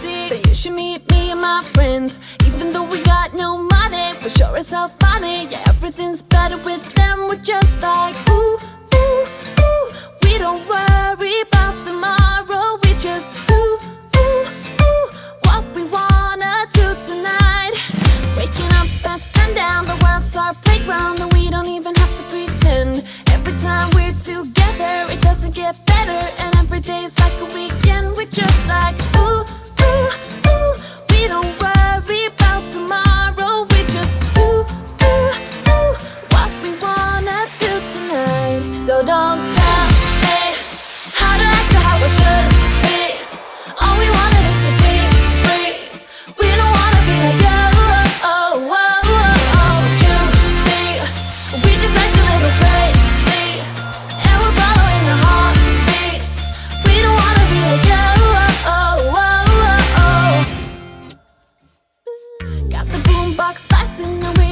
see that you should meet me and my friends. Even though we got no money, we're sure as hell funny. Yeah, everything's better with them. We're just like ooh, ooh, ooh. We don't worry about tomorrow. We just ooh, ooh, ooh. What we wanna do tonight. Waking up at sundown, the world's our playground, and we don't even have to pretend. Every time we're together, it doesn't get better, and every day's like a weekend. We're just like ooh, ooh, ooh. We don't worry about tomorrow. We just ooh, ooh, ooh. What we wanna do tonight. So don't tell me how to act or how I should be. All we wanted is to be free. We don't wanna be like you.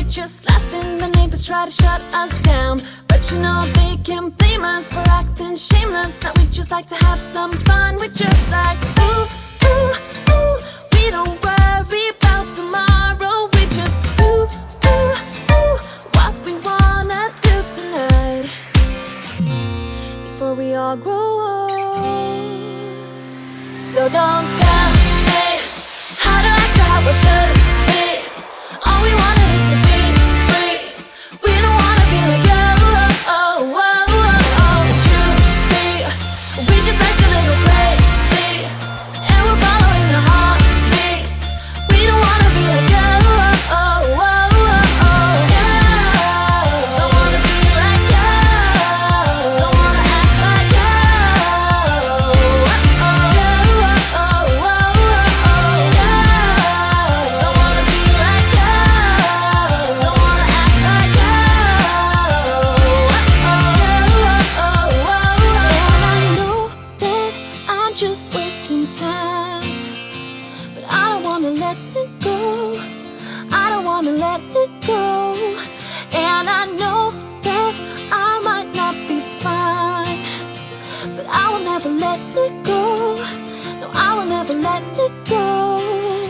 Just laughing, the neighbors try to shut us down, but you know they can't blame us for acting shameless. Now we just like to have some fun. We're just like ooh, ooh, ooh. We don't worry about tomorrow. We just ooh, ooh, ooh. What we wanna do tonight. Before we all grow old. So don't tell me how to act or how I should be. All we wanted is to be free. We don't wanna be like you. You see, we just like a little crazy, and we're following the heartbeats. We don't wanna be like you. Don't wanna be like you. Don't wanna act like you. Don't wanna be like you. Don't wanna act like you. And I know that I'm just wasting time, but I don't wanna let it go. I don't wanna let it go. And I know that I might not be fine, but I will never let it go. No, I will never let it go.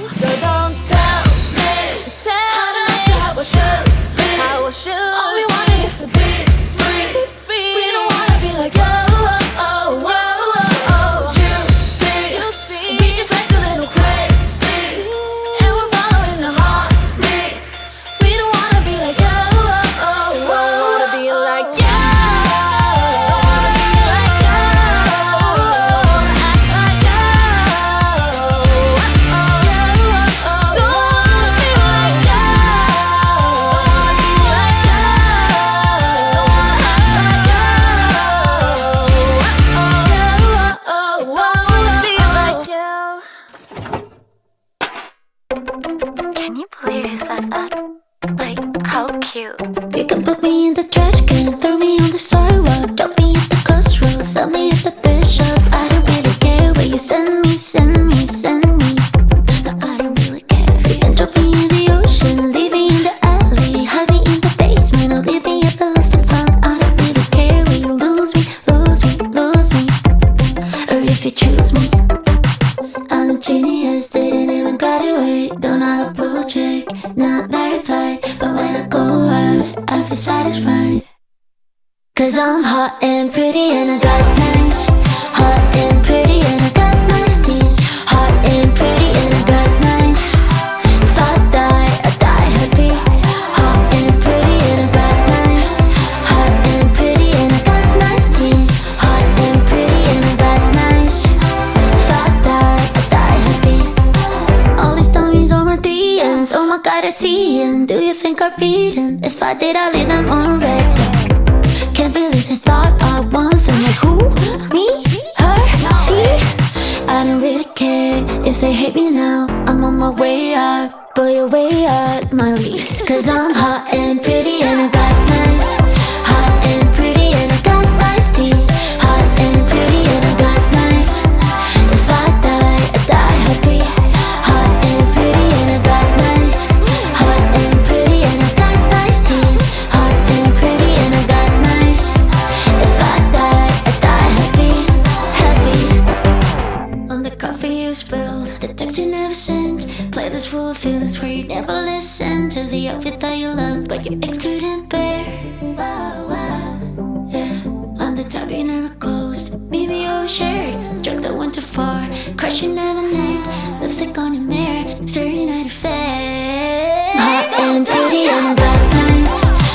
So don't tell me how to act or how I should be. How I should. All we wanted is to be free. We don't wanna be like you. You see, we just like a little crazy, and we're following the heartbeats. We don't wanna be like you. Don't wanna be like you. Don't wanna be like you. Don't wanna act like you. Don't wanna be like you. Don't wanna be like you. Don't wanna act like you. Don't wanna be like you. Can you believe he said that? Like, how cute. You can put me in the trash can, throw me on the sidewalk, drop me at the crossroads, sell me at the thrift shop. I don't really care where you send me, send me, send me. No, I don't really care. You can drop me in the ocean, leave me in the alley, hide me in the basement, or leave me at the lost and found. I don't really care where you lose me, lose me, lose me, or if you choose me. I'm a genius, didn't even graduate, don't have a blue check, not verified, but when I go out, I feel satisfied. Cause I'm hot and pretty and I got nice. Hot and pretty and I got nice teeth. Hot and pretty and I got nice. If I die happy. Hot and pretty and I got nice. Hot and pretty and I got nice teeth. Hot and pretty and I got nice. If I die happy. All these dummies on my DMs, oh my god, I see them. Do you think I read them? If I did, I'd leave them on red. Can't believe they thought I want them. Like who? Me? Her? She? I don't really care if they hate me now. I'm on my way out, but you're way out my league. Cause I'm hot and pretty and I got nice. Hot and pretty and I got nice teeth. Hot and pretty and I got nice. If I die happy. Hot and pretty and I got nice. Hot and pretty and I got nice teeth. Hot and pretty and I got nice. If I die happy, happy. On the coffee you spilled, the text you never never sent. Play this fool, feel this where you never listen to the outfit that you loved, but your ex couldn't bear. Yeah, on the top you never closed. Maybe overshared, drug that went too far. Crush you never named, lipstick on your mirror, staring at your face. Hot and pretty on the bad lines.